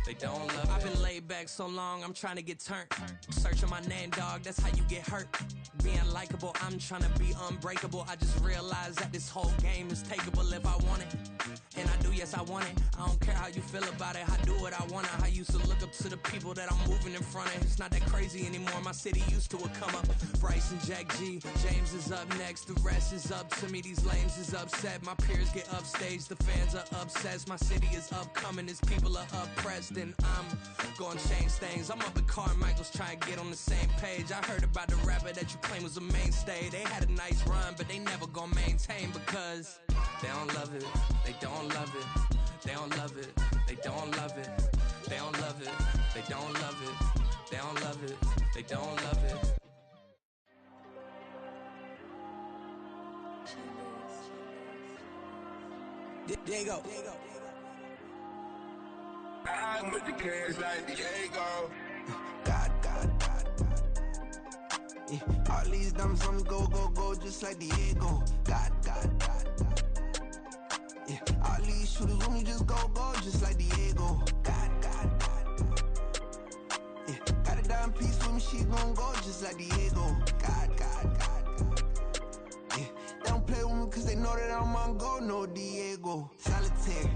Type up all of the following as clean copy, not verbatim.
they don't love it. I've been laid back so long, I'm trying to get turned. Searching my name, dog, that's how you get hurt. Being likable, I'm trying to be unbreakable. I just realized that this whole game is takeable if I want it. And I do, yes, I want it. I don't care how you feel about it, I do what I want it. I used to look up to the people that I'm moving in front of. It's not that crazy anymore, my city used to a come up. Bryce and Jack G, James is up next, the rest is up to me. These lames is upset, my peers get upstage, the fans are obsessed. My city is upcoming, these people are oppressed, and I'm gonna change things. I'm up at Carmichael's trying to get on the same page. I heard about the rapper that you claim was a mainstay. They had a nice run, but they never gonna maintain because they don't love it, they don't love it, they don't love it, they don't love it, they don't love it, they don't love it, they don't love it, they don't love it. There you go. I'm with the cash like Diego. God. Yeah, all these diamonds on me go, just like Diego. God. Yeah, all these shooters on me just go, just like Diego. God. Yeah, got a dime piece with me, she gon' go just like Diego. God. Yeah, they don't play with me cause they know that I'm on go, no Diego. Solitaire.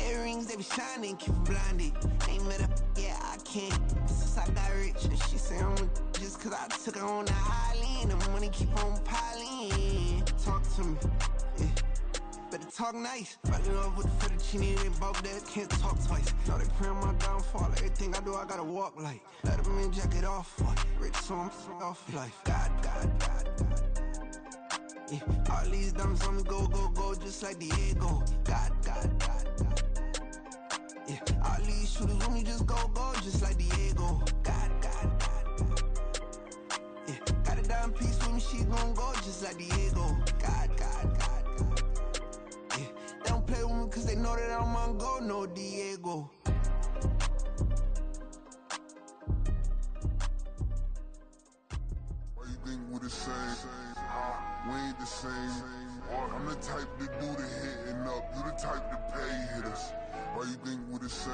Earrings, they be shining, keep them blinded. Ain't met up, yeah, I can't. Since I got rich, and she say I'm just cause I took her on the island. The money keep on piling. Talk to me, yeah. Better talk nice. Fucking up with the fettuccine, they both dead, can't talk twice. Know they pray on my downfall. Everything I do, I gotta walk like. Let them in, jacket off. Rich, so I'm off life. God. Yeah, all these diamonds on me go, just like Diego. God. Yeah, all these shooters with me just go, just like Diego. God. Yeah, got a dime piece with me, she gon' go just like Diego. God. Yeah, they don't play with me cause they know that I'm on go, no Diego. Why you think we the same? We ain't the same. I'm the type to do the hitting up, you the type to pay hitters. Why you think we the same?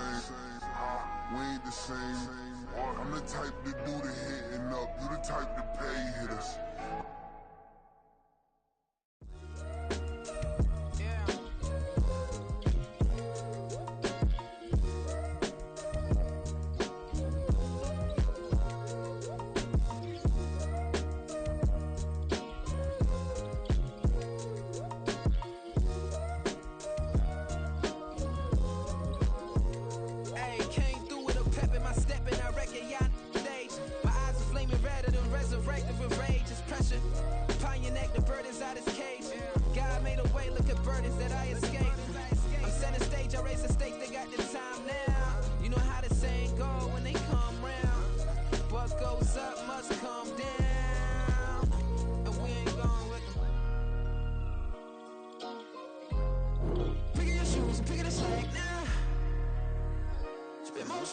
We ain't the same. I'm the type to do the hitting up, you the type to pay hitters.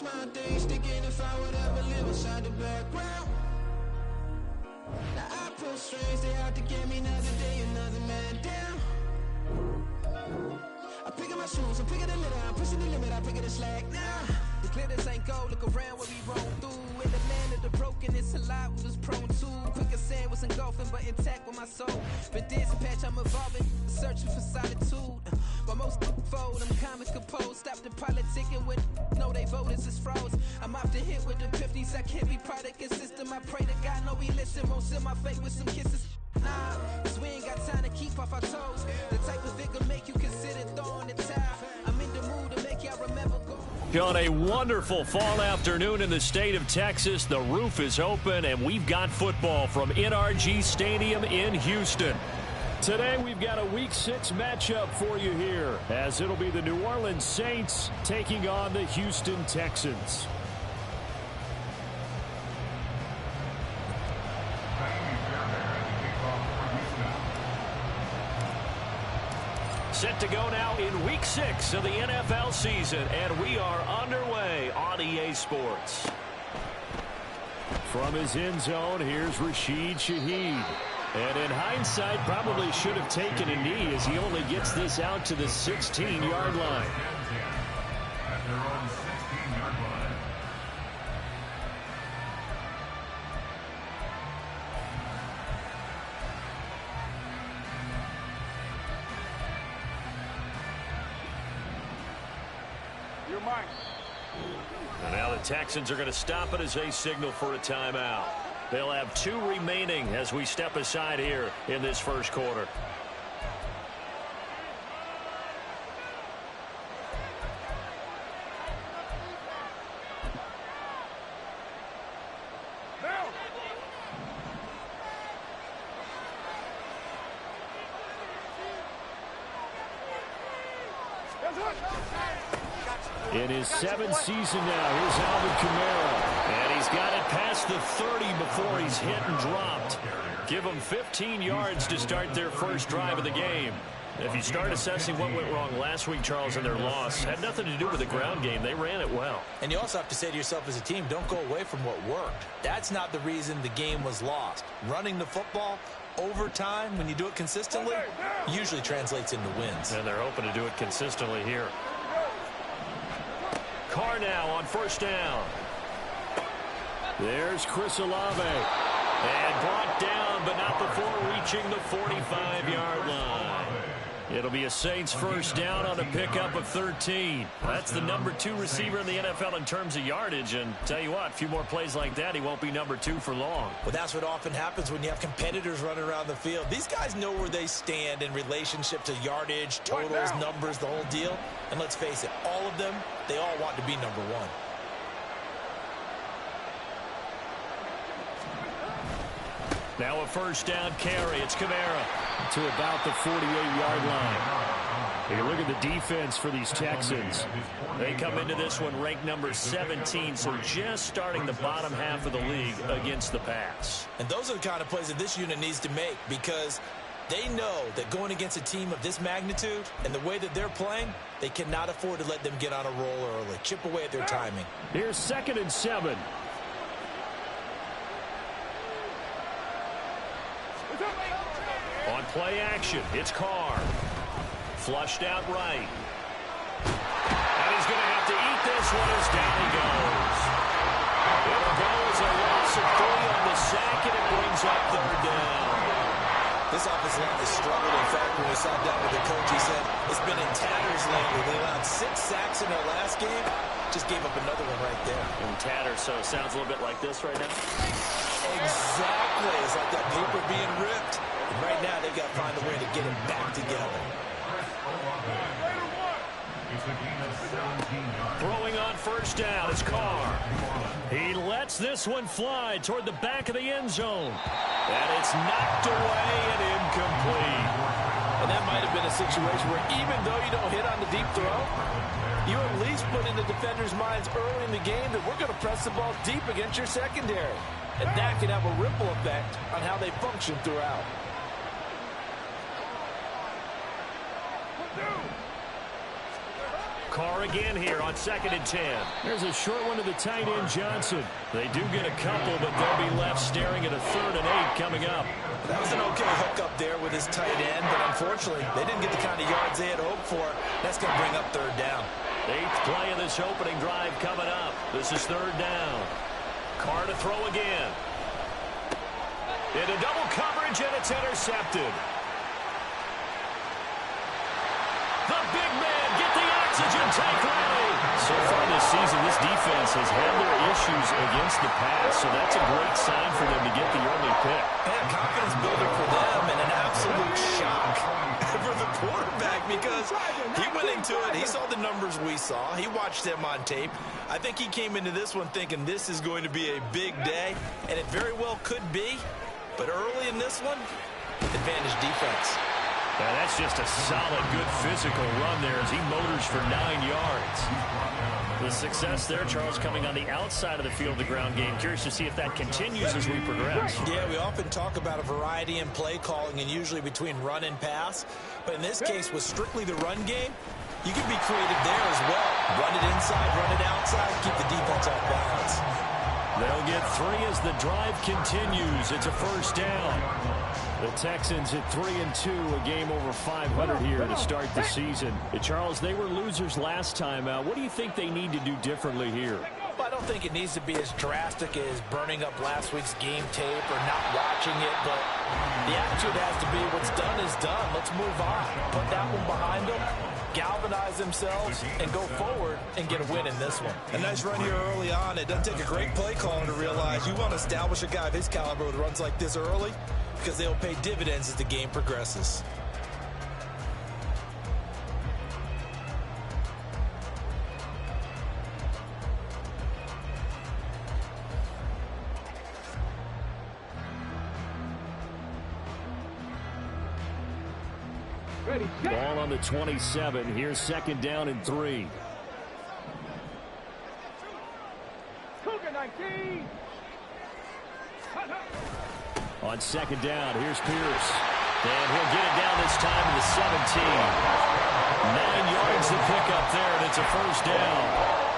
My days thinking if I would ever live inside the background. Now I pull strings, they out to get me another day, another man down. I'm picking my shoes, I'm picking the litter, I'm pushing the limit, I'm picking the slack now. The glitters ain't gold, look around what we roll through. In the land of the broken, it's a lot we was prone to. Quicker sand was engulfing, but intact with my soul. But this patch I'm evolving, searching for solitude. But most fold, I'm calm and composed. Stop the politicking when know they voters is froze. I'm off the hit with the 50s, I can't be product and system. I pray to God, no he listen, won't seal my fate with some kisses. Nah, cause we ain't got time to keep off our toes. The type of vigor make you consider throwing the towel. I'm in the mood to make y'all remember go. On a wonderful fall afternoon in the state of Texas, the roof is open and we've got football from NRG Stadium in Houston. Today we've got a Week 6 matchup for you here, as it'll be the New Orleans Saints taking on the Houston Texans. Set to go now in Week 6 of the NFL season, and we are underway on EA Sports. From his end zone, here's Rashid Shaheed. And in hindsight, probably should have taken a knee as he only gets this out to the 16-yard line. And now the Texans are going to stop it as they signal for a timeout. They'll have 2 remaining as we step aside here in this first quarter. In his 7th season now, here's Alvin Kamara. And he's got it past the 30 before he's hit and dropped. Give them 15 yards to start their first drive of the game. If you start assessing what went wrong last week, Charles, in their loss, had nothing to do with the ground game. They ran it well. And you also have to say to yourself as a team, don't go away from what worked. That's not the reason the game was lost. Running the football over time, when you do it consistently, usually translates into wins. And they're hoping to do it consistently here. Carr now on first down. There's Chris Olave. And brought down, but not before reaching the 45-yard line. It'll be a Saints first down on a pickup of 13. That's the number 2 receiver in the NFL in terms of yardage. And tell you what, a few more plays like that, he won't be number 2 for long. Well, that's what often happens when you have competitors running around the field. These guys know where they stand in relationship to yardage, totals, numbers, the whole deal. And let's face it, all of them, they all want to be number 1. Now a first down carry. It's Kamara to about the 48-yard line. Take a look at the defense for these Texans. They come into this one ranked number 17, so just starting the bottom half of the league against the pass. And those are the kind of plays that this unit needs to make, because they know that going against a team of this magnitude and the way that they're playing, they cannot afford to let them get on a roll early. Chip away at their timing. Here's 2nd and 7. On play action, it's Carr. Flushed out right. And he's going to have to eat this one as down he goes. It'll go as a loss of 3 on the sack, and it brings up 3rd down. This offensive line has struggled. In fact, when we sat down with the coach, he said it's been in tatters lately. They allowed 6 sacks in their last game. Just gave up another one right there. In tatters, so it sounds a little bit like this right now. Exactly. It's like that paper being ripped. And right now, they've got to find a way to get it back together. Throwing on first down, it's Carr. He lets this one fly toward the back of the end zone. And it's knocked away and incomplete. And that might have been a situation where even though you don't hit on the deep throw, you at least put in the defenders' minds early in the game that we're going to press the ball deep against your secondary. And that can have a ripple effect on how they function throughout. Carr again here on 2nd and 10. There's a short one to the tight end, Johnson. They do get a couple, but they'll be left staring at a 3rd and 8 coming up. That was an okay hook up there with his tight end, but unfortunately, they didn't get the kind of yards they had hoped for. That's going to bring up 3rd down. 8th play of this opening drive coming up. This is 3rd down. Carr to throw again. Into double coverage, and it's intercepted. The big man, get the oxygen tank ready. So far this season, this defense has had their issues against the pass, so that's a great sign for them to get the early pick. And a confidence builder for them, and an absolute shock for the quarterback, because he went into it. He saw the numbers we saw. He watched them on tape. I think he came into this one thinking this is going to be a big day, and it very well could be. But early in this one, advantage defense. Now that's just a solid, good physical run there as he motors for 9 yards. The success there, Charles, coming on the outside of the field, the ground game. Curious to see if that continues as we progress. Yeah, we often talk about a variety in play calling and usually between run and pass. But in this case, with strictly the run game, you can be creative there as well. Run it inside, run it outside, keep the defense off balance. They'll get 3 as the drive continues. It's a first down. The Texans at 3-2, a game over 500 here to start the season. Charles, they were losers last time out. What do you think they need to do differently here? Well, I don't think it needs to be as drastic as burning up last week's game tape or not watching it, but the attitude has to be what's done is done. Let's move on. Put that one behind them galvanize themselves, and go forward and get a win in this one. A nice run here early on. It doesn't take a great play caller to realize you want to establish a guy of his caliber with runs like this early because they'll pay dividends as the game progresses. Ball on the 27. Here's second down and 3. On second down, here's Pierce. And he'll get it down this time to the 17. 9 yards to pick up there, and it's a first down.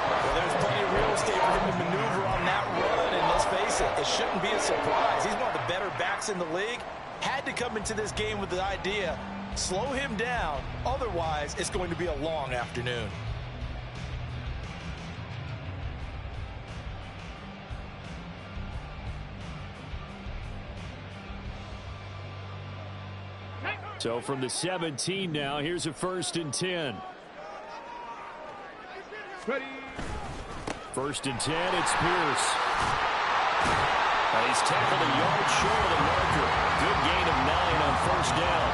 Well, there's plenty of real estate for him to maneuver on that run, and let's face it, it shouldn't be a surprise. He's one of the better backs in the league. Had to come into this game with the idea, slow him down, otherwise it's going to be a long afternoon. So from the 17 now, here's a first and 10. Ready. First and 10, it's Pierce. And he's tackled a yard short of the marker. Good gain of 9 on first down.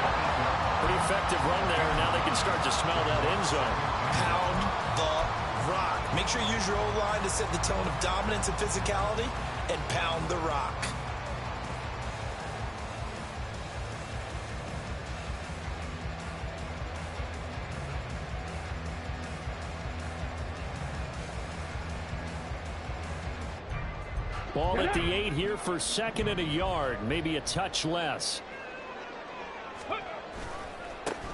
Pretty effective run there, and now they can start to smell that end zone. Pound the rock. Make sure you use your O-line to set the tone of dominance and physicality, and pound the rock. Ball at the 8 here for second and a yard, maybe a touch less.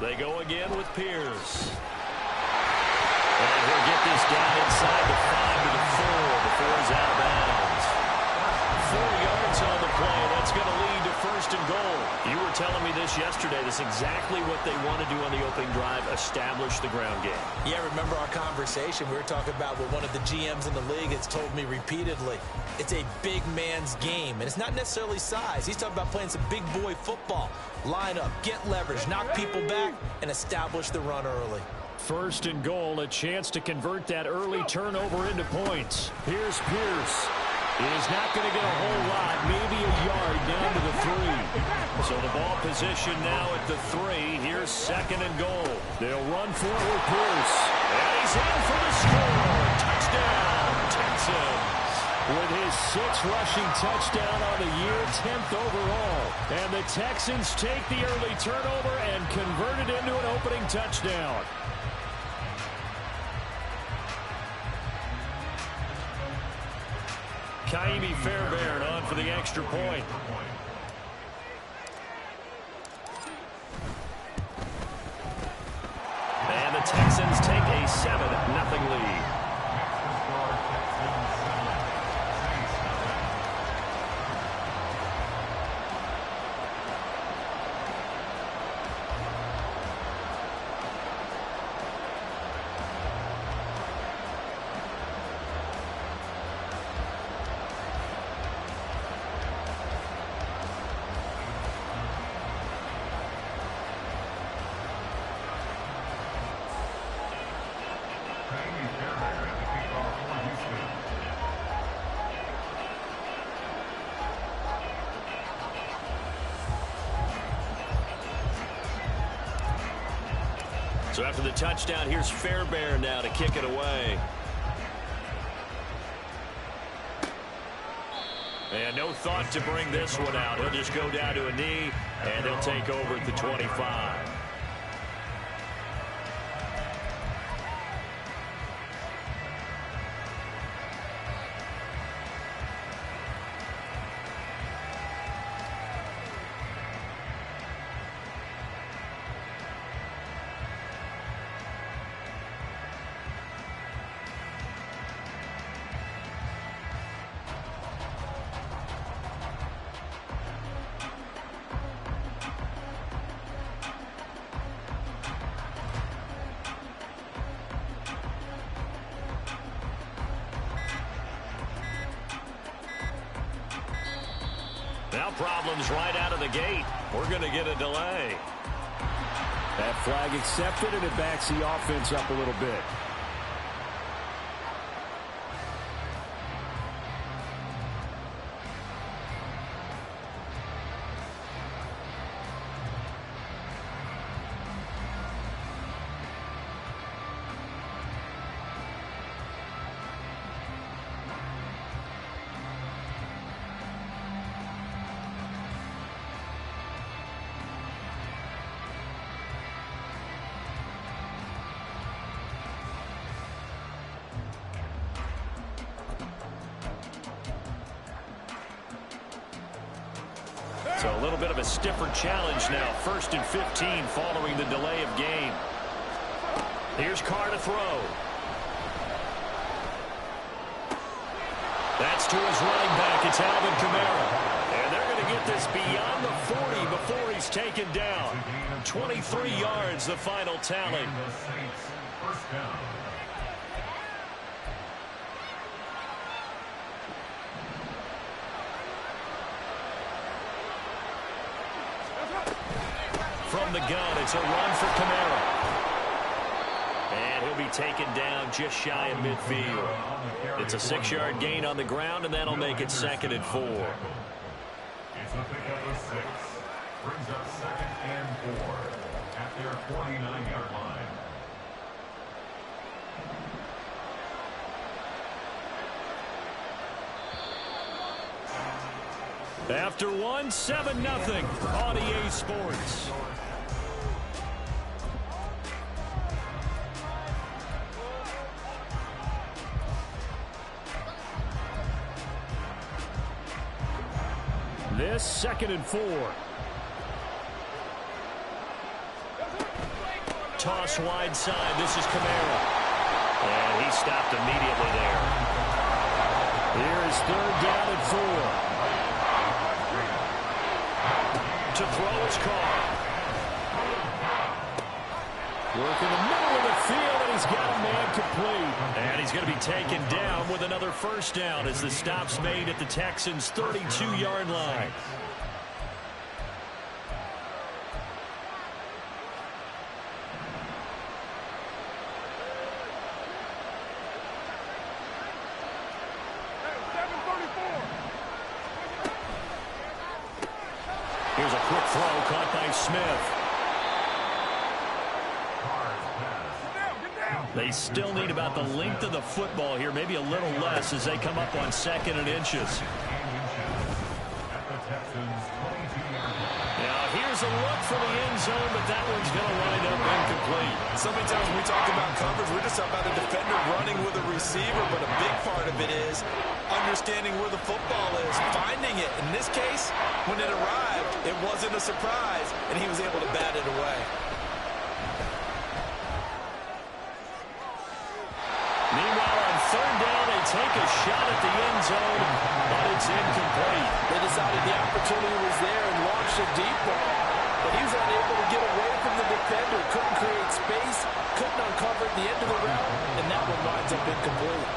They go again with Pierce. And he'll get this down inside the 5 to the 4 before he's out of bounds. 4 yards on the play. That's going to lead to first and goal. You were telling me this yesterday. This is exactly what they want to do on the opening drive, establish the ground game. Yeah, remember our conversation? We were talking about what one of the GMs in the league has told me repeatedly. It's a big man's game, and it's not necessarily size. He's talking about playing some big boy football. Line up, get leverage, knock people back, and establish the run early. First and goal, a chance to convert that early turnover into points. Here's Pierce. It is not going to get a whole lot, maybe a yard down to the 3. So the ball position now at the 3. Here's second and goal. They'll run for it with Pierce. And he's in for the score. Touchdown, Texans. With his 6th rushing touchdown on the year, 10th overall. And the Texans take the early turnover and convert it into an opening touchdown. Kaimi Fairbairn on for the extra point. And the Texans take a 7-0 lead. So after the touchdown, here's Fairbairn now to kick it away. And no thought to bring this one out. He'll just go down to a knee, and they'll take over at the 25. Now problems right out of the gate. We're going to get a delay. That flag accepted, and it backs the offense up a little bit. So a little bit of a stiffer challenge now. 1st and 15 following the delay of game. Here's Carr to throw. That's to his running back. It's Alvin Kamara. And they're going to get this beyond the 40 before he's taken down. 23 yards, the final tally. First down. From the gun, it's a run for Kamara. And he'll be taken down just shy of midfield. It's a 6-yard gain on the ground, and that'll make it 2nd and 4. It's a pickup of 6. Brings up 2nd and 4 at their 49-yard line. After one, 7-0 on EA Sports. This 2nd and 4. Toss wide side. This is Kamara. And he stopped immediately there. Here is 3rd down and 4. To throw his Carr. Working the middle of the field, and he's got a man complete. And he's going to be taken down with another 1st down as the stop's made at the Texans' 32-yard line. Here's a quick throw caught by Smith. They still need about the length of the football here, maybe a little less as they come up on 2nd and inches. Now here's a look for the end zone, but that one's going to wind up incomplete. So many times when we talk about coverage, we're just talking about a defender running with a receiver, but a big part of it is understanding where the football is, finding it. In this case, when it arrived, it wasn't a surprise, and he was able to bat it away. Meanwhile, on 3rd down, they take a shot at the end zone, but it's incomplete. They decided the opportunity was there and launched a deep ball, but he was unable to get away from the defender, couldn't create space, couldn't uncover the end of the route, and that one winds up incomplete.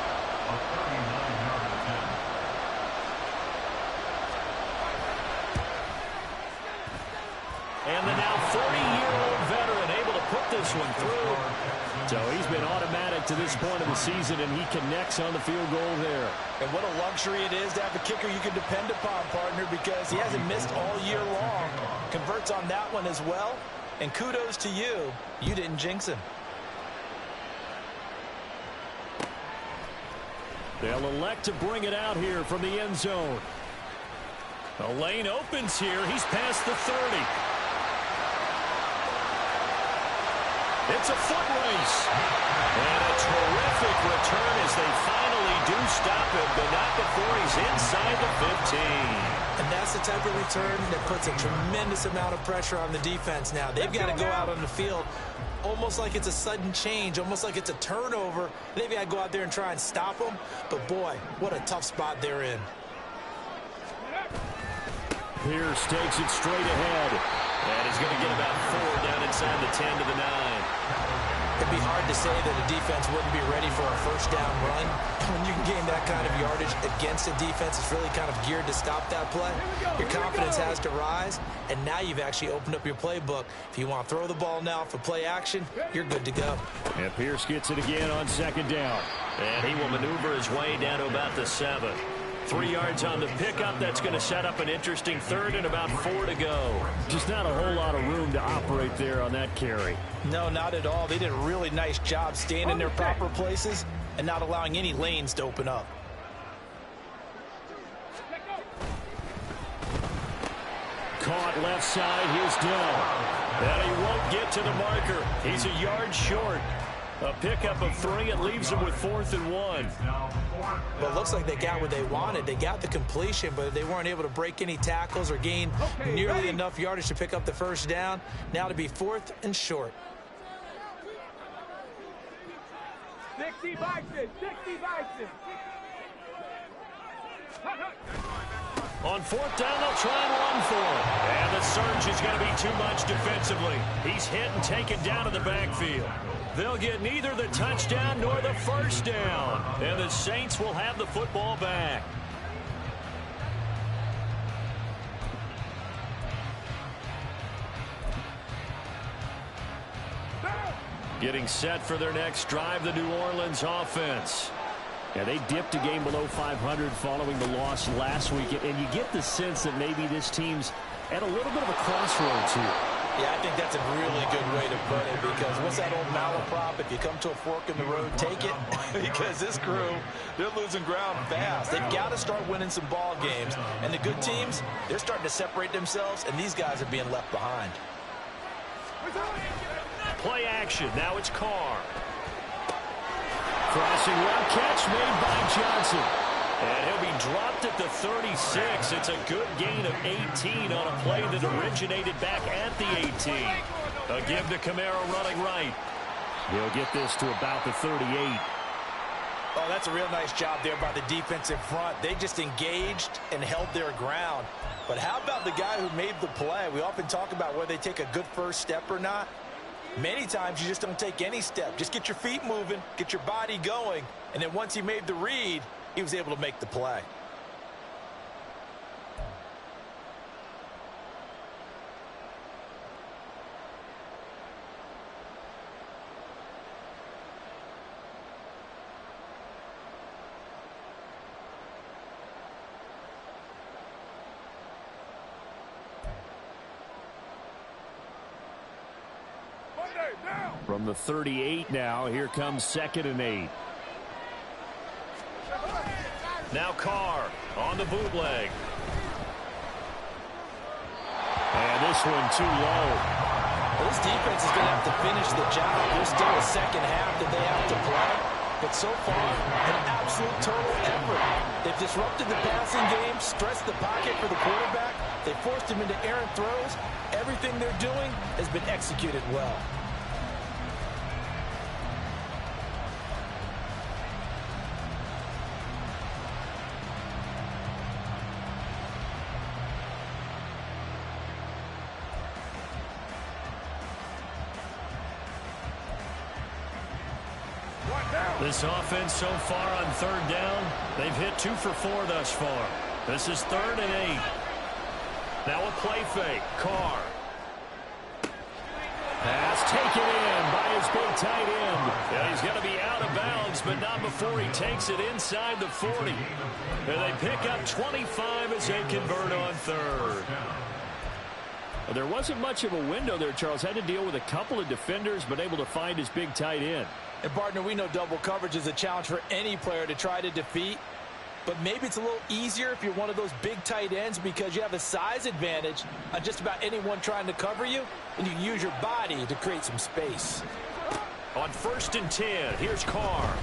And the now 40-year-old veteran able to put this one through. So he's been automatic to this point of the season, and he connects on the field goal there. And what a luxury it is to have a kicker you can depend upon, partner, because he hasn't missed all year long. Converts on that one as well. And kudos to you. You didn't jinx him. They'll elect to bring it out here from the end zone. The lane opens here. He's past the 30. It's a foot race. And a terrific return as they finally do stop him, but not before he's inside the 15. And that's the type of return that puts a tremendous amount of pressure on the defense now. They've got to go out on the field almost like it's a sudden change, almost like it's a turnover. They've got to go out there and try and stop them. But, boy, what a tough spot they're in. Pierce takes it straight ahead. And he's going to get about 4 down inside the 10 to the 9. It'd be hard to say that a defense wouldn't be ready for a 1st down run. when you can gain that kind of yardage against a defense that's really kind of geared to stop that play, your confidence has to rise, and now you've actually opened up your playbook. If you want to throw the ball now for play action, you're good to go. And Pierce gets it again on second down. And he will maneuver his way down to about the 7. 3 yards on the pickup. That's going to set up an interesting third and about 4 to go. Just not a whole lot of room to operate there on that carry. No, not at all. They did a really nice job staying in their proper places and not allowing any lanes to open up. Caught left side. Here's Dell. And he won't get to the marker. He's a yard short. A pickup of 3. It leaves him with 4th and 1. Well, it looks like they got what they wanted. They got the completion, but they weren't able to break any tackles or gain nearly enough yardage to pick up the first down. Now to be 4th and short. 60 Bighit, 60 Bighit. On 4th down, they'll try and run for it. And the surge is going to be too much defensively. He's hit and taken down to the backfield. They'll get neither the touchdown nor the first down. And the Saints will have the football back. Getting set for their next drive, the New Orleans offense. Yeah, they dipped a game below 500 following the loss last week. And you get the sense that maybe this team's at a little bit of a crossroads here. Yeah, I think that's a really good way to put it, because what's that old malaprop? If you come to a fork in the road, take it. Because this crew, they're losing ground fast. They've got to start winning some ball games. And the good teams, they're starting to separate themselves, and these guys are being left behind. Play action. Now it's Carr. Crossing route catch made by Johnson. And he'll be dropped at the 36. It's a good gain of 18 on a play that originated back at the 18. A give to Kamara running right. He'll get this to about the 38. Oh, that's a real nice job there by the defensive front. They just engaged and held their ground. But how about the guy who made the play? We often talk about whether they take a good first step or not. Many times you just don't take any step. Just get your feet moving, get your body going, and then once he made the read, he was able to make the play. From the 38 now, here comes 2nd and 8. Now Carr on the bootleg. And this one too low. Well, this defense is going to have to finish the job. There's still a second half that they have to play. But so far, an absolute total effort. They've disrupted the passing game, stressed the pocket for the quarterback. They forced him into errant throws. Everything they're doing has been executed well. This offense so far on 3rd down, they've hit 2 for 4 thus far. This is 3rd and 8. Now a play fake. Carr. Pass taken in by his big tight end. Yeah, he's going to be out of bounds, but not before he takes it inside the 40. And they pick up 25 as they convert on 3rd. Well, there wasn't much of a window there, Charles. Had to deal with a couple of defenders, but able to find his big tight end. And, partner, we know double coverage is a challenge for any player to try to defeat. But maybe it's a little easier if you're one of those big tight ends because you have a size advantage on just about anyone trying to cover you, and you can use your body to create some space. On 1st and 10, here's Carr.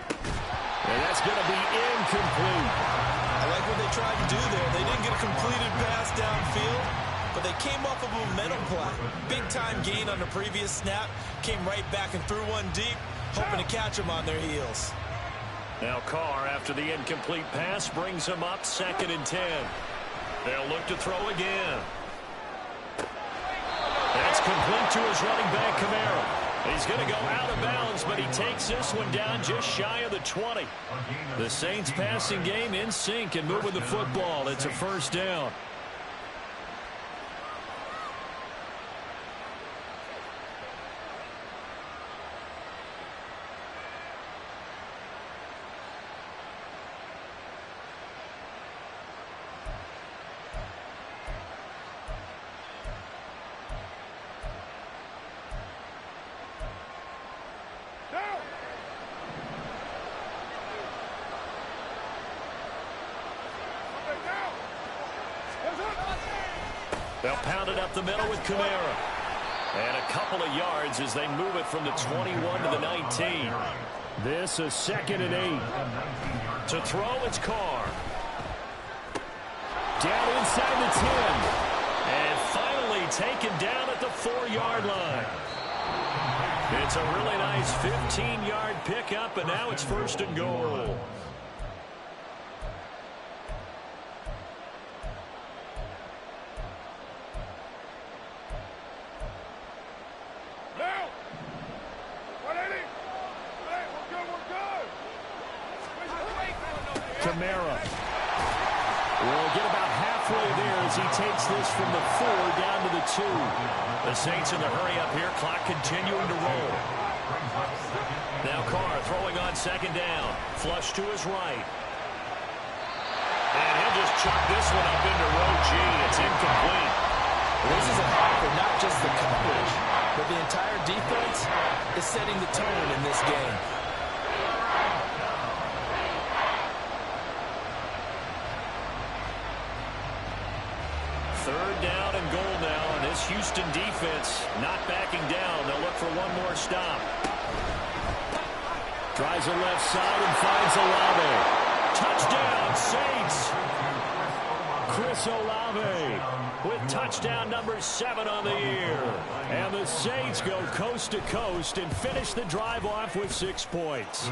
And that's going to be incomplete. I like what they tried to do there. They didn't get a completed pass downfield, but they came off of a momentum play. Big-time gain on the previous snap. Came right back and threw one deep, hoping to catch them on their heels. Now Carr, after the incomplete pass, brings him up 2nd and 10. They'll look to throw again. That's complete to his running back, Kamara. He's going to go out of bounds, but he takes this one down just shy of the 20. The Saints passing game in sync and moving the football. It's a first down. They'll pound it up the middle with Kamara. And a couple of yards as they move it from the 21 to the 19. This is 2nd and 8. To throw, it's Carr. Down inside the 10. And finally taken down at the 4-yard line. It's a really nice 15-yard pickup, and now it's 1st and goal. Kamara will get about halfway there as he takes this from the 4 down to the 2. The Saints in the hurry up here. Clock continuing to roll. Now Carr throwing on 2nd down. Flush to his right. And he'll just chuck this one up into row G. It's incomplete. This is a hack for not just the coverage, but the entire defense is setting the tone in this game. Third down and goal now, and this Houston defense not backing down. They'll look for one more stop. Drives the left side and finds Olave. Touchdown, Saints! Chris Olave with touchdown number 7 on the year. And the Saints go coast to coast and finish the drive off with 6 points.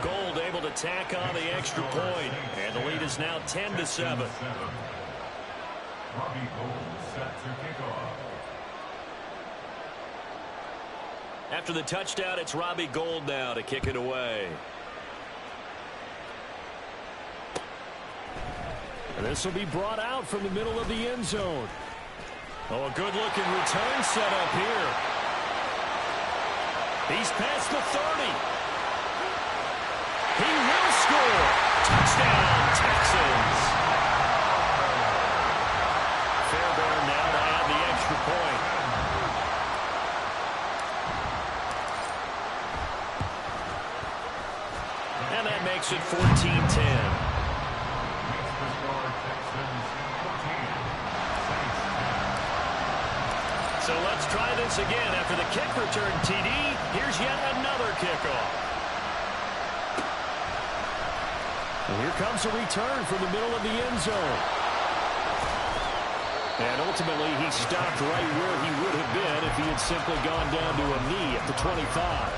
Gold able to tack on the extra point, and the lead is now 10-7. Robbie Gould set to kick off. After the touchdown, it's Robbie Gould now to kick it away. And this will be brought out from the middle of the end zone. Oh, a good-looking return set up here. He's past the 30. He will score. Touchdown, Texans. Fairbairn now to add the extra point. And that makes it 14-10. So let's try this again. After the kick return TD, here's yet another kickoff. And here comes a return from the middle of the end zone. And ultimately, he stopped right where he would have been if he had simply gone down to a knee at the 25.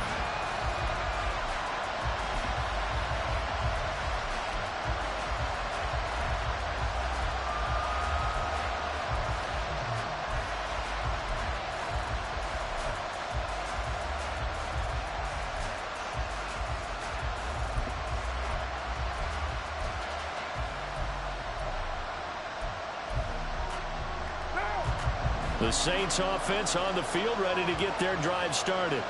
The Saints offense on the field, ready to get their drive started.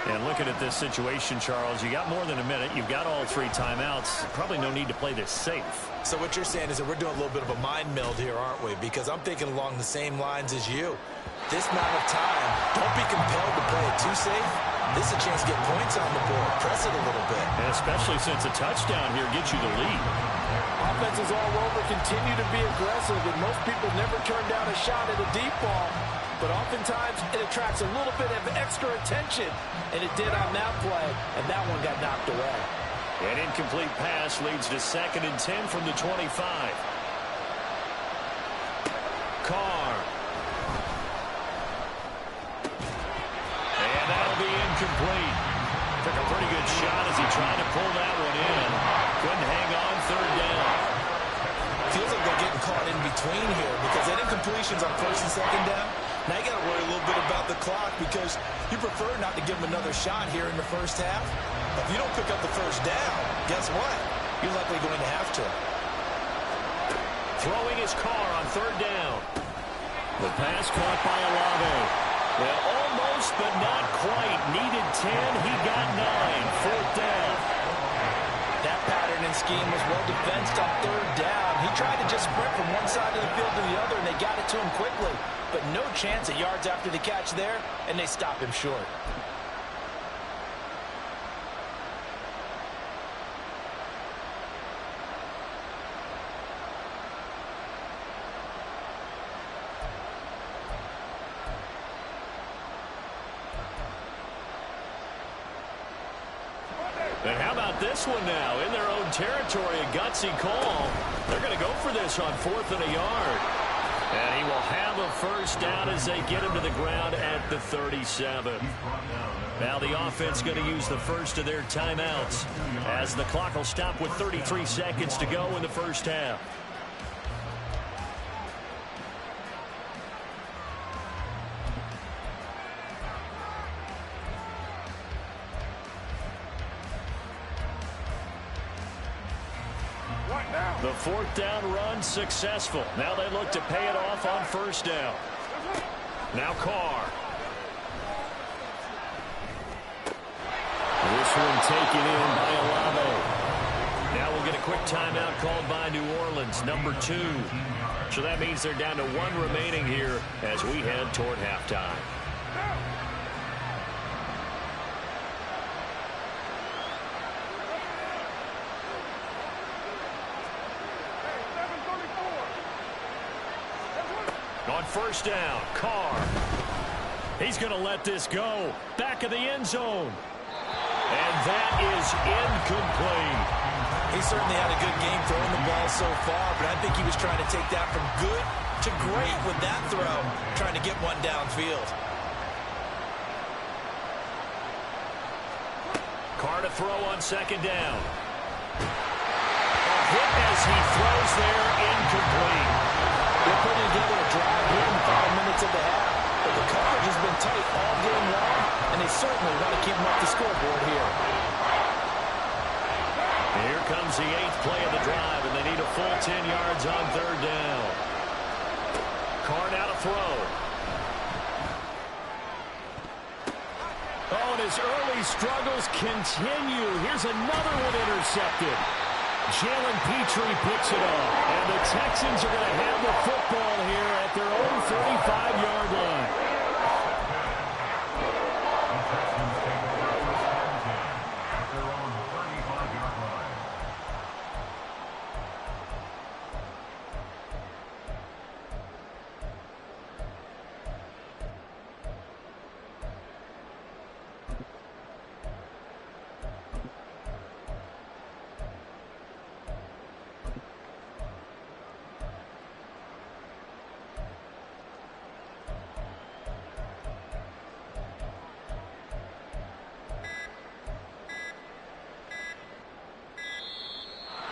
And looking at this situation, Charles, you got more than a minute. You've got all 3 timeouts. Probably no need to play this safe. So what you're saying is that we're doing a little bit of a mind meld here, aren't we? Because I'm thinking along the same lines as you. This amount of time, don't be compelled to play it too safe. This is a chance to get points on the board. Press it a little bit. And especially since a touchdown here gets you the lead. Offenses all over continue to be aggressive, and most people never turn down a shot at a deep ball. But oftentimes, it attracts a little bit of extra attention, and it did on that play, and that one got knocked away. An incomplete pass leads to 2nd and 10 from the 25. Carr. And that'll be incomplete. Took a pretty good shot as he tried to pull that one in. Couldn't hang on 3rd down. Feels like they're getting caught in between here because that incompletion's on 1st and 2nd down. Now you got to worry a little bit about the clock because you prefer not to give them another shot here in the first half. If you don't pick up the first down, guess what? You're likely going to have to. Throwing his car on third down. The pass caught by Olave. Well, almost, but not quite. Needed 10. He got 9. Fourth down. That pattern and scheme was well defensed on third down. He tried to just sprint from one side of the field to the other, and they got it to him quickly. But no chance at yards after the catch there, and they stop him short. And how about this one now? In their own territory, a gutsy call. They're going to go for this on 4th and a yard. And he will have a first down as they get him to the ground at the 37. Now the offense going to use the first of their timeouts as the clock will stop with 33 seconds to go in the first half. The fourth down run successful. Now they look to pay it off on first down. Now Carr. This one taken in by Olave. Now we'll get a quick timeout called by New Orleans, number 2. So that means they're down to 1 remaining here as we head toward halftime. On first down, Carr. He's going to let this go. Back of the end zone. And that is incomplete. He certainly had a good game throwing the ball so far, but I think he was trying to take that from good to great with that throw, trying to get one downfield. Carr to throw on second down. A hit as he throws there, incomplete. They're putting together a drive here in the final minutes of the half, but the coverage has been tight all game long, and they certainly want to keep them off the scoreboard here. Here comes the 8th play of the drive, and they need a full 10 yards on third down. Carr now to throw. Oh, and his early struggles continue. Here's another one intercepted. Jalen Petrie picks it up, and the Texans are going to have the football here at their own 35-yard line. At their own 35-yard line.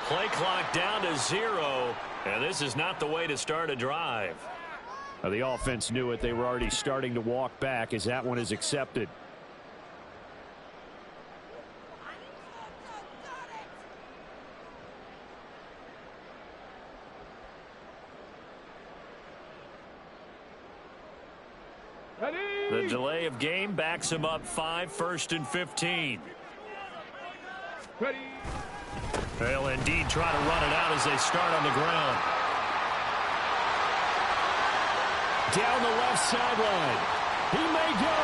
Play clock down to 0, and this is not the way to start a drive. The offense knew it. They were already starting to walk back as that one is accepted. The delay of game backs him up 5, 1st and 15. Ready. They'll indeed try to run it out as they start on the ground. Down the left sideline. He may go.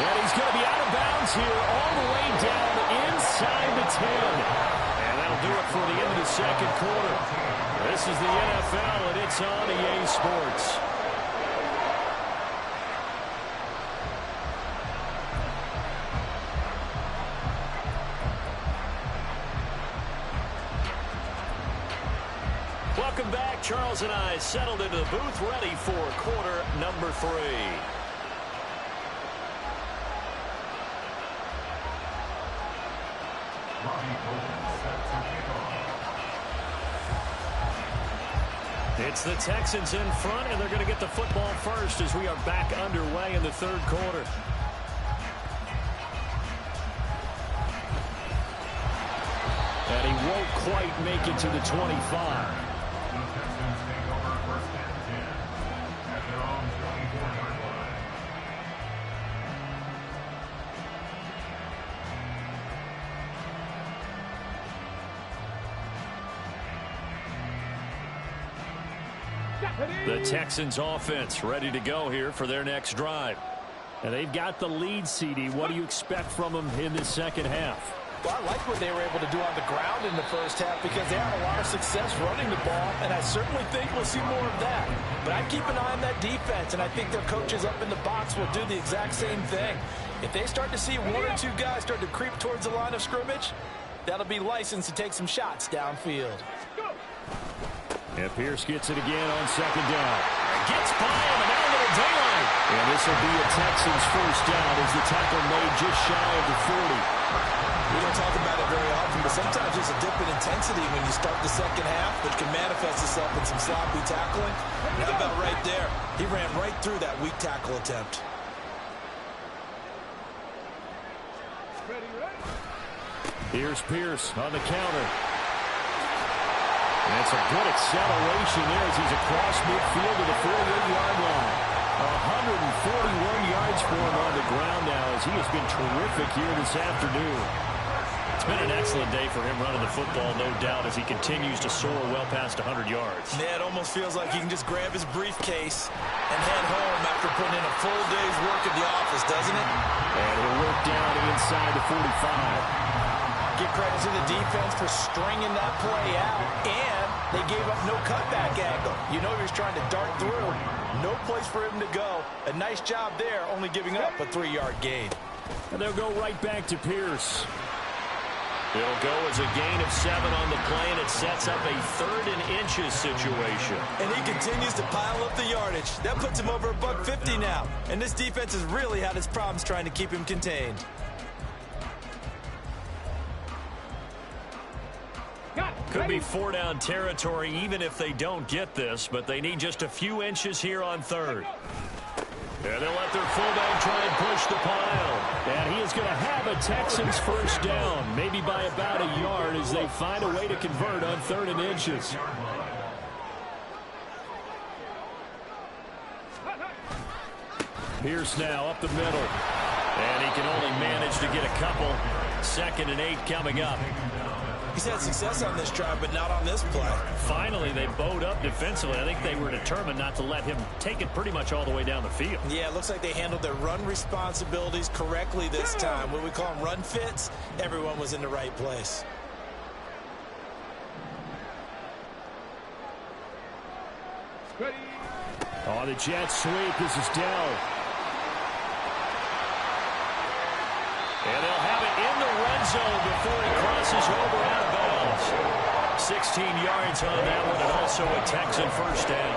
And he's going to be out of bounds here all the way down inside the 10. And that'll do it for the end of the second quarter. This is the NFL, and it's on EA Sports. Welcome back. Charles and I settled into the booth, ready for quarter number 3. It's the Texans in front, and they're going to get the football first as we are back underway in the third quarter. And he won't quite make it to the 25. The Texans offense ready to go here for their next drive. And they've got the lead, CD. What do you expect from them in the second half? Well, I like what they were able to do on the ground in the first half because they had a lot of success running the ball, and I certainly think we'll see more of that. But I keep an eye on that defense, and I think their coaches up in the box will do the exact same thing. If they start to see one or two guys start to creep towards the line of scrimmage, that'll be licensed to take some shots downfield. And Pierce gets it again on second down. Gets by him, and now a little daylight. And this will be a Texans first down as the tackle made just shy of the 40. We don't talk about it very often, but sometimes there's a dip in intensity when you start the second half, which can manifest itself in some sloppy tackling. How about right there? He ran right through that weak tackle attempt. Here's Pierce on the counter. And it's a good acceleration there as he's across midfield to the 48-yard line. 141 yards for him on the ground now as he has been terrific here this afternoon. It's been an excellent day for him running the football, no doubt, as he continues to soar well past 100 yards. Yeah, it almost feels like he can just grab his briefcase and head home after putting in a full day's work at the office, doesn't it? And he'll work down inside the 45. Give credit to the defense for stringing that play out, and they gave up no cutback angle. You know he was trying to dart through. No place for him to go. A nice job there, only giving up a 3-yard gain. And they'll go right back to Pierce. It'll go as a gain of 7 on the play, and it sets up a 3rd and inches situation. And he continues to pile up the yardage. That puts him over $150 now. And this defense has really had its problems trying to keep him contained. Could be 4-down territory even if they don't get this, but they need just a few inches here on 3rd. And they'll let their fullback try and push the pile. And he is going to have a Texans first down, maybe by about a yard as they find a way to convert on 3rd and inches. Pierce now up the middle. And he can only manage to get a couple. 2nd and 8 coming up. He's had success on this drive, but not on this play. Finally, they bowed up defensively. I think they were determined not to let him take it pretty much all the way down the field. Yeah, it looks like they handled their run responsibilities correctly this time. What we call them run fits, everyone was in the right place. On the jet sweep, this is Dell. And they'll have it in the red zone before he crosses over out of bounds. 16 yards on that one, and also a Texan first down.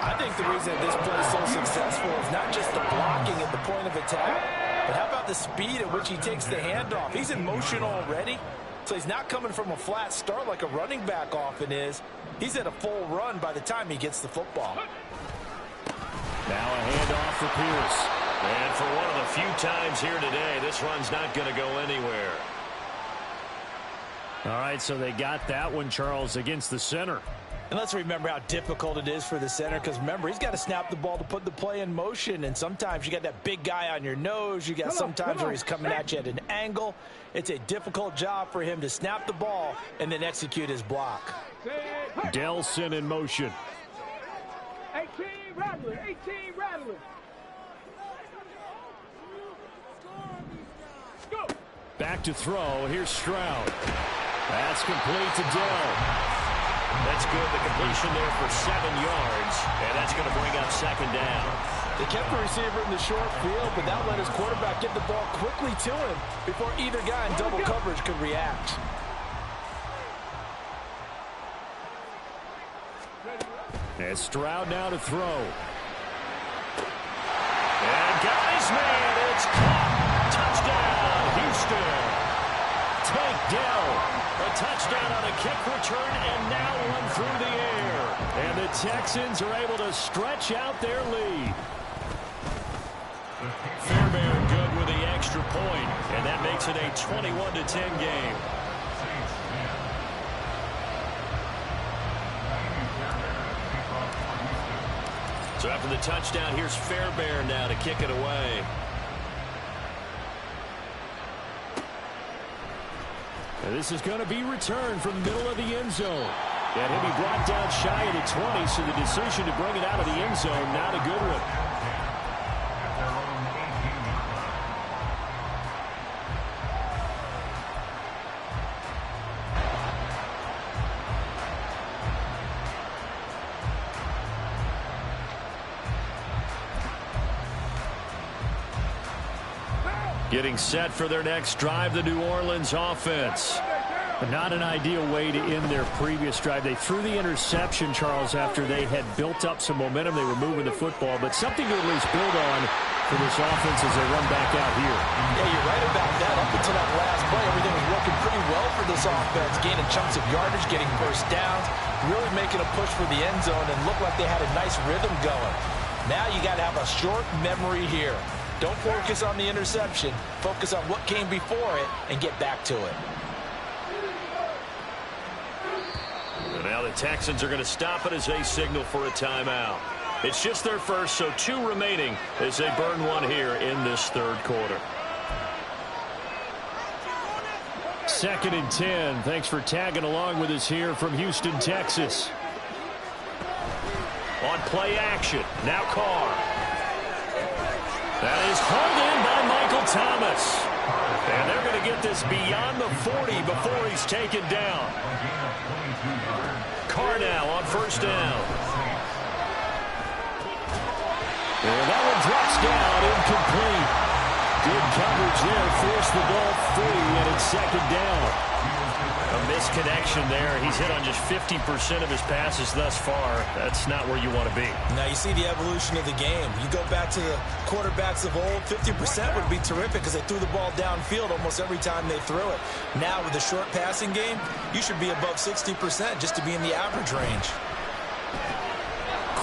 I think the reason this play is so successful is not just the blocking at the point of attack, but how about the speed at which he takes the handoff? He's in motion already, so he's not coming from a flat start like a running back often is. He's at a full run by the time he gets the football. Now a handoff for Pierce. And for one of the few times here today, this run's not going to go anywhere. All right, so they got that one, Charles, against the center. And let's remember how difficult it is for the center, because remember, he's got to snap the ball to put the play in motion, and sometimes you got that big guy on your nose. You got sometimes where he's coming at you at an angle. It's a difficult job for him to snap the ball and then execute his block. Delson in motion. 18 Rattler, 18 Rattler. Back to throw. Here's Stroud. That's complete to Dell. That's good. The completion there for 7 yards. And that's going to bring up 2nd down. They kept the receiver in the short field, but that let his quarterback get the ball quickly to him before either guy in double coverage could react. And Stroud now to throw. And guys, man, it's caught. Touchdown, Houston. Tank Dell. A touchdown on a kick return, and now one through the air. And the Texans are able to stretch out their lead. Fairbairn good with the extra point, and that makes it a 21-10 game. So after the touchdown, here's Fairbairn now to kick it away. And this is going to be returned from the middle of the end zone. And he'll be brought down shy of the 20, so the decision to bring it out of the end zone, not a good one. Getting set for their next drive, the New Orleans offense. Not an ideal way to end their previous drive. They threw the interception, Charles, after they had built up some momentum. They were moving the football, but something to at least build on for this offense as they run back out here. Yeah, you're right about that. Up until that last play, everything was working pretty well for this offense, gaining chunks of yardage, getting first downs, really making a push for the end zone, and looked like they had a nice rhythm going. Now you got to have a short memory here. Don't focus on the interception. Focus on what came before it and get back to it. And now the Texans are going to stop it as they signal for a timeout. It's just their first, so 2 remaining as they burn one here in this third quarter. 2nd and 10. Thanks for tagging along with us here from Houston, Texas. On play action. Now Carr. That is hauled in by Michael Thomas. And they're going to get this beyond the 40 before he's taken down. Carr now on first down. And that one drops down, incomplete. Good coverage there, forced the ball free, and it's 2nd down. A misconnection there. He's hit on just 50% of his passes thus far. That's not where you want to be. Now you see the evolution of the game. You go back to the quarterbacks of old, 50% would be terrific because they threw the ball downfield almost every time they threw it. Now with the short passing game, you should be above 60% just to be in the average range.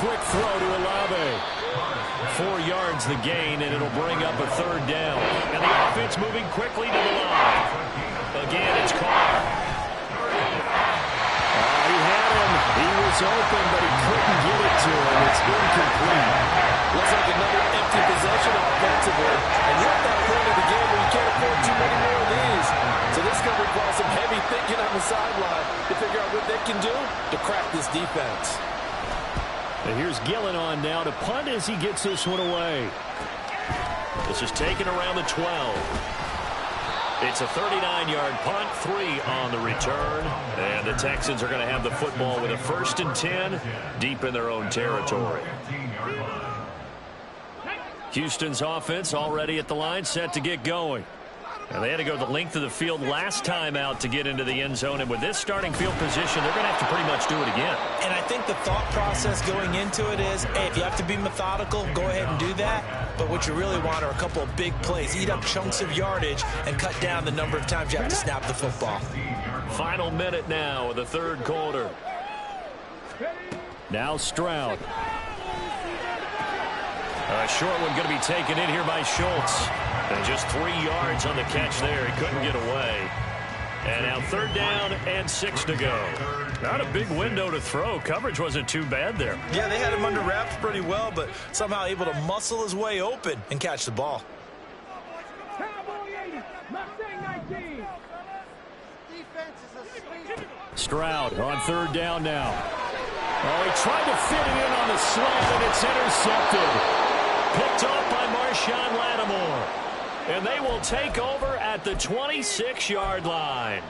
Quick throw to Olave. 4 yards the gain, and it'll bring up a 3rd down. And the offense moving quickly to the line. Again, it's Carr. He had him. He was open, but he couldn't get it to him. It's incomplete. Looks like another empty possession offensively. And you're at that point of the game where you can't afford too many more of these. So this is going to require some heavy thinking on the sideline to figure out what they can do to crack this defense. And here's Gillen on now to punt as he gets this one away. This is taken around the 12. It's a 39-yard punt, 3 on the return. And the Texans are going to have the football with a 1st and 10 deep in their own territory. Houston's offense already at the line, set to get going. And they had to go the length of the field last time out to get into the end zone. And with this starting field position, they're going to have to pretty much do it again. And I think the thought process going into it is, hey, if you have to be methodical, go ahead and do that. But what you really want are a couple of big plays. Eat up chunks of yardage and cut down the number of times you have to snap the football. Final minute now of the third quarter. Now Stroud. A short one going to be taken in here by Schultz. And just 3 yards on the catch there. He couldn't get away. And now 3rd down and 6 to go. Not a big window to throw. Coverage wasn't too bad there. Yeah, they had him under wraps pretty well, but somehow able to muscle his way open and catch the ball. Stroud on 3rd down now. Oh, he tried to fit it in on the slant, and it's intercepted. Picked off by Marshawn Lattimore. And they will take over at the 26-yard line.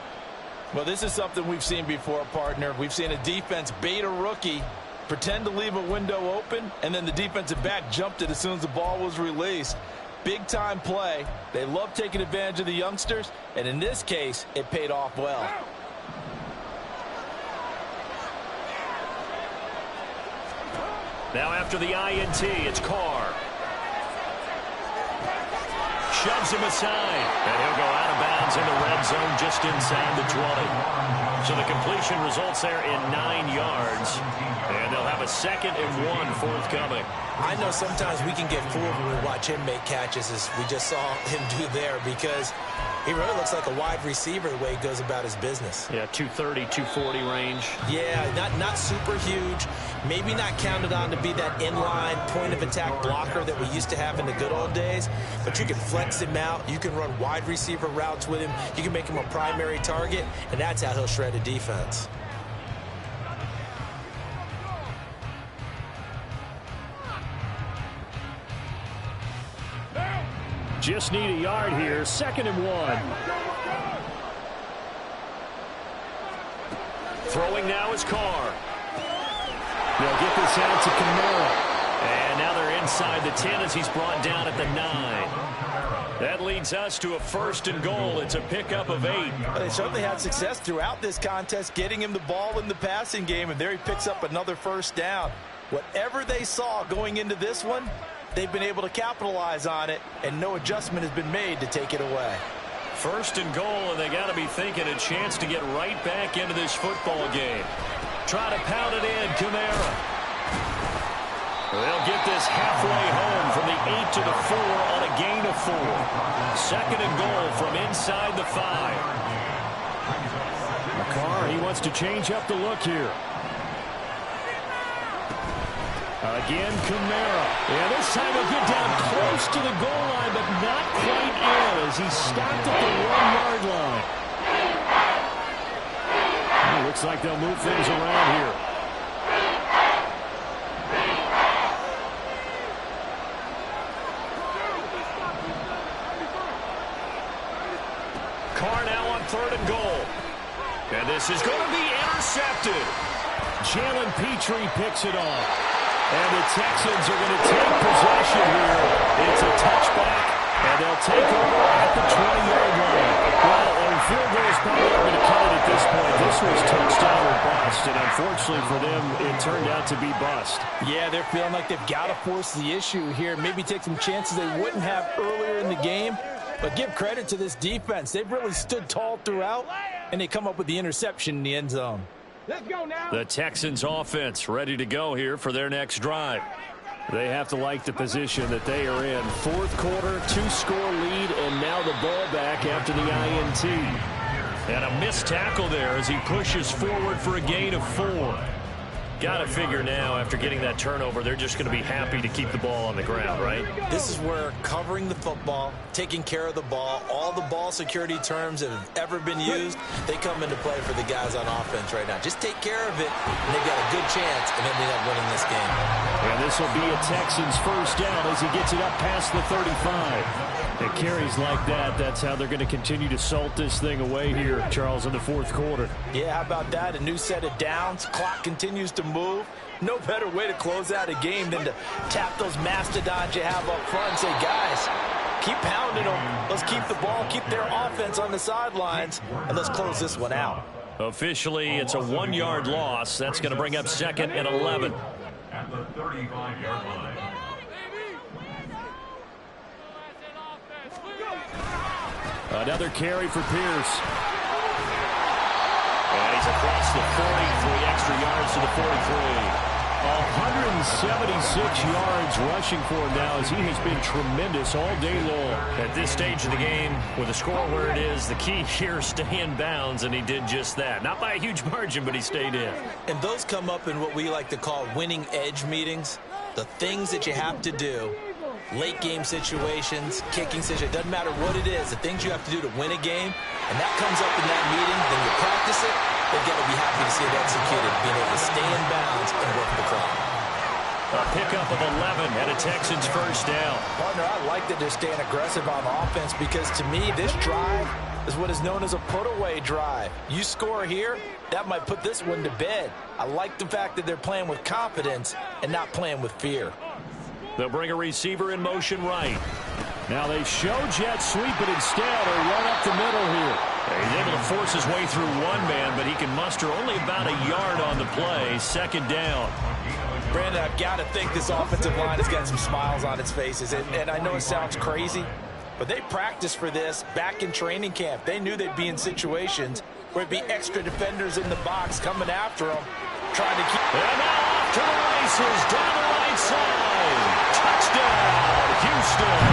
Well, this is something we've seen before, partner. We've seen a defense bait a rookie, pretend to leave a window open, and then the defensive back jumped it as soon as the ball was released. Big-time play. They love taking advantage of the youngsters, and in this case, it paid off well. Now after the INT, it's Carr. Shoves him aside, and he'll go out of bounds in the red zone just inside the 20. So the completion results there in 9 yards. And they'll have a 2nd and 1 forthcoming. I know sometimes we can get fooled when we watch him make catches, as we just saw him do there, because he really looks like a wide receiver the way he goes about his business. Yeah, 230, 240 range. Yeah, not super huge. Maybe not counted on to be that inline point-of-attack blocker that we used to have in the good old days, but you can flex him out. You can run wide receiver routes with him. You can make him a primary target, and that's how he'll shred a defense. Just need a yard here. 2nd and 1. Throwing now is Carr. They'll get this out to Kamara. And now they're inside the 10 as he's brought down at the 9. That leads us to a 1st and goal. It's a pickup of 8. Well, they certainly had success throughout this contest getting him the ball in the passing game, and there he picks up another 1st down. Whatever they saw going into this one, they've been able to capitalize on it, and no adjustment has been made to take it away. 1st and goal, and they got to be thinking a chance to get right back into this football game. Try to pound it in, Kamara. They'll get this halfway home from the 8 to the 4 on a gain of 4. 2nd and goal from inside the 5. McCarr, he wants to change up the look here. Again, Kamara. Yeah, this time he'll get down close to the goal line, but not quite in as he stopped at the 1-yard line. It looks like they'll move things around here. Carr now on 3rd and goal. And this is going to be intercepted. Jalen Petrie picks it off. And the Texans are going to take possession here. It's a touchback, and they'll take over at the 20-yard line. Well, a field goal is probably not going to cut it at this point. This was touchdown or bust, and unfortunately for them, it turned out to be bust. Yeah, they're feeling like they've got to force the issue here. Maybe take some chances they wouldn't have earlier in the game. But give credit to this defense. They've really stood tall throughout, and they come up with the interception in the end zone. Let's go now. The Texans offense ready to go here for their next drive. They have to like the position that they are in. 4th quarter, 2-score lead, and now the ball back after the INT. And a missed tackle there as he pushes forward for a gain of 4. Got to figure now, after getting that turnover, they're just going to be happy to keep the ball on the ground, right? This is where covering the football, taking care of the ball, all the ball security terms that have ever been used, they come into play for the guys on offense right now. Just take care of it, and they've got a good chance of ending up winning this game. And this will be a Texans 1st down as he gets it up past the 35. It carries like that. That's how they're going to continue to salt this thing away here, Charles, in the 4th quarter. Yeah, how about that? A new set of downs. Clock continues to move. No better way to close out a game than to tap those mastodons you have up front and say, guys, keep pounding them. Let's keep the ball, keep their offense on the sidelines, and let's close this one out. Officially, it's a 1-yard loss. That's going to bring up 2nd and 11. At the 35-yard line. Another carry for Pierce. And he's across the 40, 3 extra yards to the 43. 176 yards rushing for him now as he has been tremendous all day long. At this stage of the game, with the score where it is, the key here is stay in bounds, and he did just that. Not by a huge margin, but he stayed in. And those come up in what we like to call winning edge meetings. The things that you have to do, late game situations, kicking situations, doesn't matter what it is, the things you have to do to win a game, and that comes up in that meeting, then you practice it, they've got to be happy to see it executed, being able to stay in bounds and work the clock. A pickup of 11 and a Texans 1st down. Partner, I like that they're staying aggressive on offense because to me, this drive is what is known as a put-away drive. You score here, that might put this one to bed. I like the fact that they're playing with confidence and not playing with fear. They'll bring a receiver in motion right. Now they show jet sweep, but instead a run up the middle here. He's able to force his way through one man, but he can muster only about a yard on the play. 2nd down. Brandon, I've got to think this offensive line has got some smiles on its faces. And I know it sounds crazy, but they practiced for this back in training camp. They knew they'd be in situations where it'd be extra defenders in the box coming after them, trying to keep. And now off to the races, down the right side. Touchdown, Houston.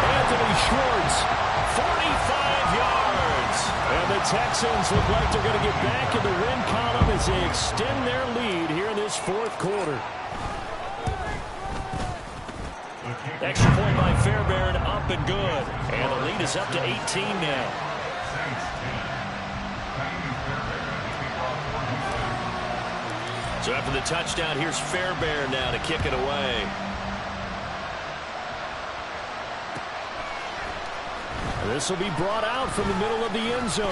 Anthony Schwartz, 45 yards. And the Texans look like they're going to get back in the win column as they extend their lead here in this fourth quarter. Extra point by Fairbairn, up and good. And the lead is up to 18 now. So after the touchdown, here's Fairbairn now to kick it away. This will be brought out from the middle of the end zone.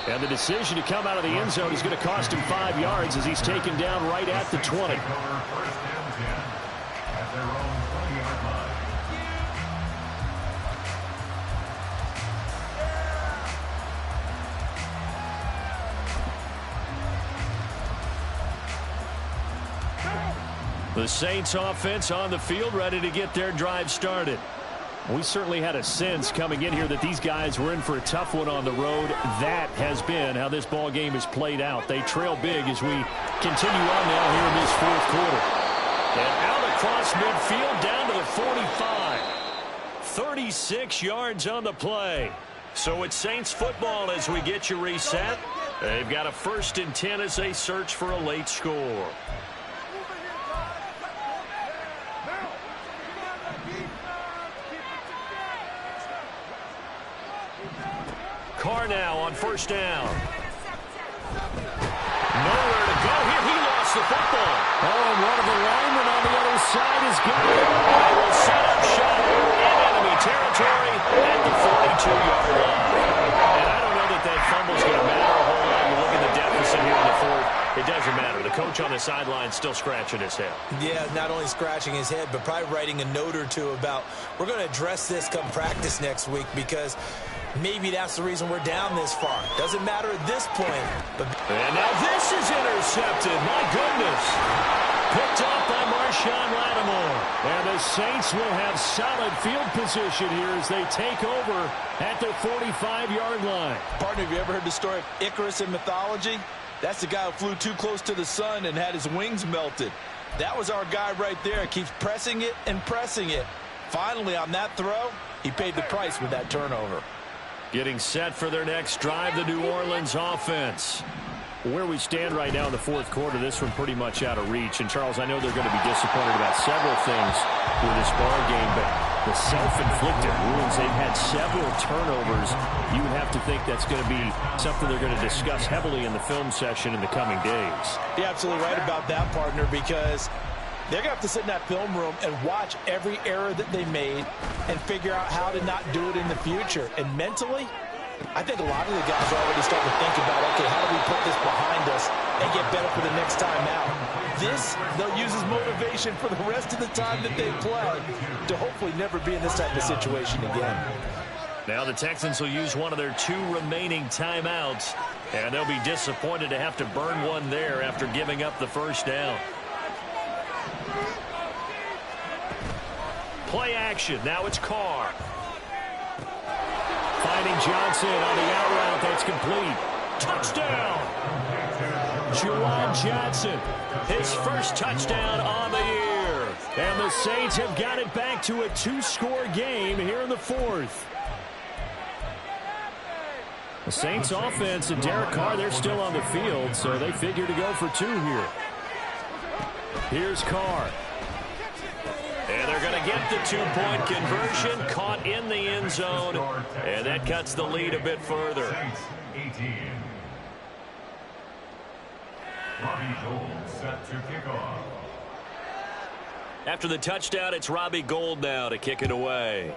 And the decision to come out of the end zone is going to cost him 5 yards as he's taken down right at the 20. The Saints offense on the field, ready to get their drive started. We certainly had a sense coming in here that these guys were in for a tough one on the road. That has been how this ball game has played out. They trail big as we continue on now here in this fourth quarter. And out across midfield down to the 45. 36 yards on the play. So it's Saints football as we get you reset. They've got a 1st and 10 as they search for a late score. Carr now on 1st down. Nowhere to go here. He lost the football. Oh, and one of the linemen on the other side is got it. They will set up shop in enemy territory at the 42-yard line. And I don't know that that fumble's going to matter a whole lot. You look at the deficit here in the fourth. It doesn't matter. The coach on the sideline still scratching his head. Yeah, not only scratching his head, but probably writing a note or two about we're going to address this come practice next week because maybe that's the reason we're down this far. Doesn't matter at this point. And now this is intercepted. My goodness. Picked off by Marshawn Lattimore. And the Saints will have solid field position here as they take over at their 45-yard line. Partner, have you ever heard the story of Icarus in mythology? That's the guy who flew too close to the sun and had his wings melted. That was our guy right there. Keeps pressing it and pressing it. Finally, on that throw, he paid the price with that turnover. Getting set for their next drive, the New Orleans offense. Where we stand right now in the fourth quarter, this one pretty much out of reach. And, Charles, I know they're going to be disappointed about several things with this ball game, but the self-inflicted wounds, they've had several turnovers. You would have to think that's going to be something they're going to discuss heavily in the film session in the coming days. You're absolutely right about that, partner, because they're going to have to sit in that film room and watch every error that they made and figure out how to not do it in the future. And mentally, I think a lot of the guys are already starting to think about, okay, how do we put this behind us and get better for the next time out? This, they'll use as motivation for the rest of the time that they play to hopefully never be in this type of situation again. Now the Texans will use one of their 2 remaining timeouts, and they'll be disappointed to have to burn one there after giving up the 1st down. Play action. Now it's Carr. Finding Johnson on the out route. That's complete. Touchdown. Juwan Johnson. His first touchdown on the year. And the Saints have got it back to a 2-score game here in the fourth. The Saints offense and Derek Carr, they're still on the field, so they figure to go for 2 here. Here's Carr. And they're going to get the 2-point conversion, caught in the end zone, and that cuts the lead a bit further. Robbie Gould set to kick off. After the touchdown, it's Robbie Gould now to kick it away.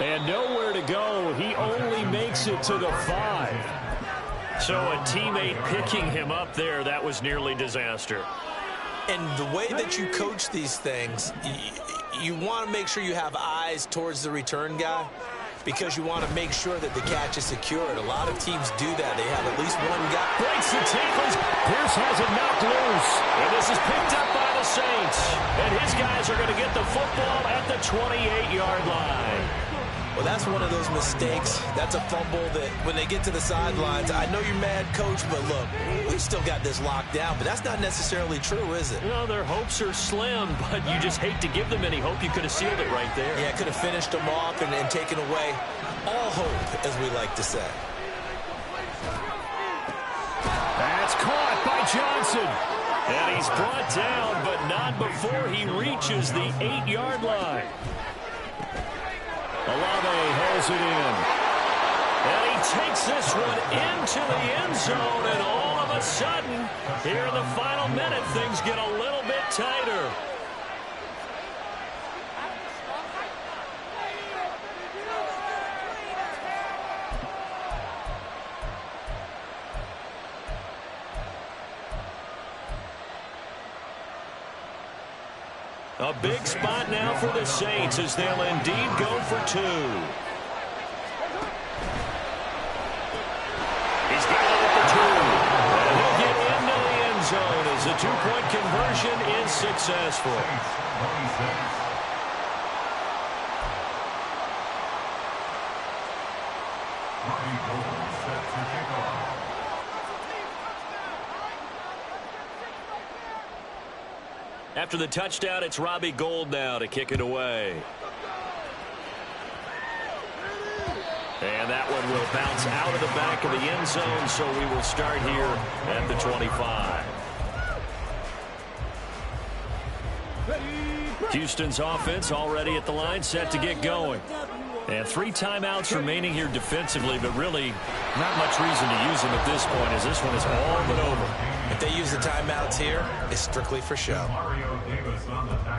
And nowhere to go. He only makes it to the 5. So a teammate picking him up there, that was nearly disaster. And the way that you coach these things, you want to make sure you have eyes towards the return guy because you want to make sure that the catch is secured. A lot of teams do that. They have at least one guy. Breaks the tackles. Pierce has it knocked loose. And this is picked up by the Saints. And his guys Eagles are going to get the football at the 28-yard line. Well, that's one of those mistakes. That's a fumble that when they get to the sidelines, I know you're mad, Coach, but look, we've still got this locked down. But that's not necessarily true, is it? No, their hopes are slim, but you just hate to give them any hope. You could have sealed it right there. Yeah, could have finished them off and taken away all hope, as we like to say. That's caught by Johnson. And he's brought down, but not before he reaches the 8-yard line. Olave hauls it in. And he takes this one into the end zone, and all of a sudden, here in the final minute, things get a little bit tighter. A big spot now for the Saints as they'll indeed go for 2. He's got it at the 2. And he'll get into the end zone as the 2-point conversion is successful. After the touchdown, it's Robbie Gould now to kick it away. And that one will bounce out of the back of the end zone, so we will start here at the 25. Houston's offense already at the line, set to get going. And 3 timeouts remaining here defensively, but really not much reason to use them at this point as this one is all but over. If they use the timeouts here, it's strictly for show.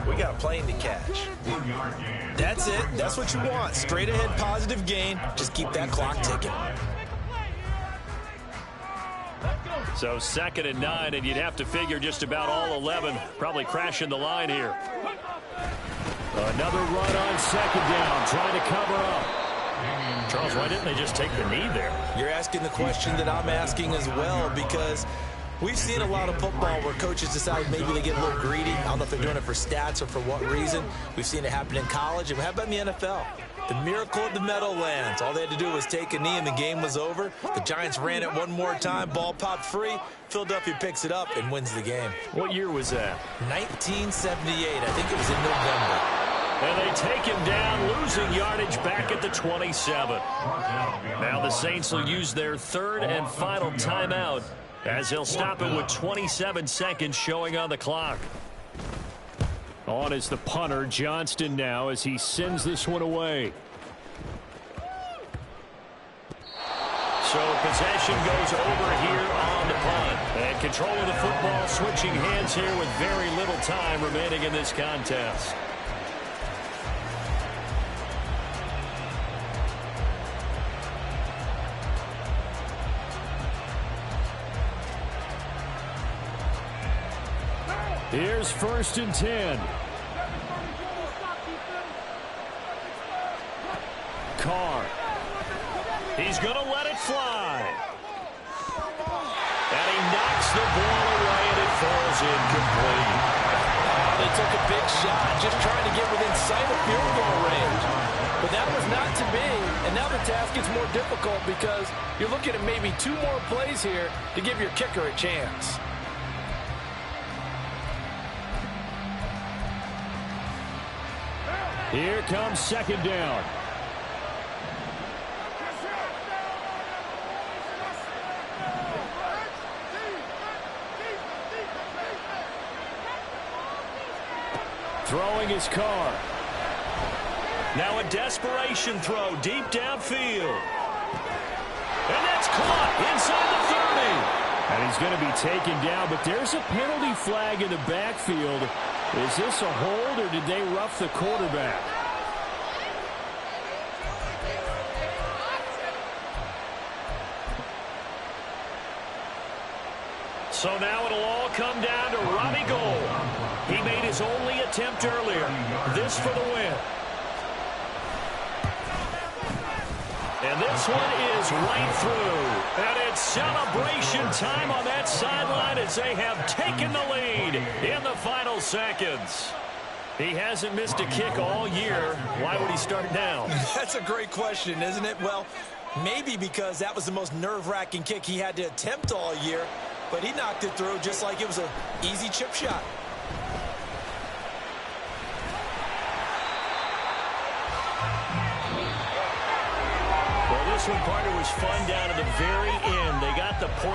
We got a plane to catch. That's it. That's what you want. Straight ahead positive gain. Just keep that clock ticking. So 2nd and 9, and you'd have to figure just about all 11 probably crashing the line here. Another run on 2nd down, trying to cover up. Charles, why didn't they just take the knee there? You're asking the question that I'm asking as well, because we've seen a lot of football where coaches decide maybe they get a little greedy. I don't know if they're doing it for stats or for what reason. We've seen it happen in college. And how about in the NFL? The miracle of the Meadowlands. All they had to do was take a knee and the game was over. The Giants ran it one more time. Ball popped free. Philadelphia picks it up and wins the game. What year was that? 1978. I think it was in November. And they take him down, losing yardage back at the 27. Now the Saints will use their 3rd and final timeout as he'll stop it with 27 seconds showing on the clock. On is the punter, Johnston, now as he sends this one away. So possession goes over here on the punt. And control of the football switching hands here with very little time remaining in this contest. Here's 1st and 10. Carr. He's going to let it fly. And he knocks the ball away, and it falls incomplete. They took a big shot, just trying to get within sight of field goal range. But that was not to be, and now the task gets more difficult because you're looking at maybe 2 more plays here to give your kicker a chance. Here comes 2nd down. Throwing his Carr. Now a desperation throw deep downfield. And that's caught inside the 30. And he's going to be taken down, but there's a penalty flag in the backfield. Is this a hold, or did they rough the quarterback? So now it'll all come down to Robbie Gould. He made his only attempt earlier. This for the win. And this one is right through. And it's celebration time on that sideline as they have taken the lead in the final seconds. He hasn't missed a kick all year. Why would he start now? That's a great question, isn't it? Well, maybe because that was the most nerve-wracking kick he had to attempt all year, but he knocked it through just like it was an easy chip shot. Well, this one, partner, was fun down to the very end. They got the point.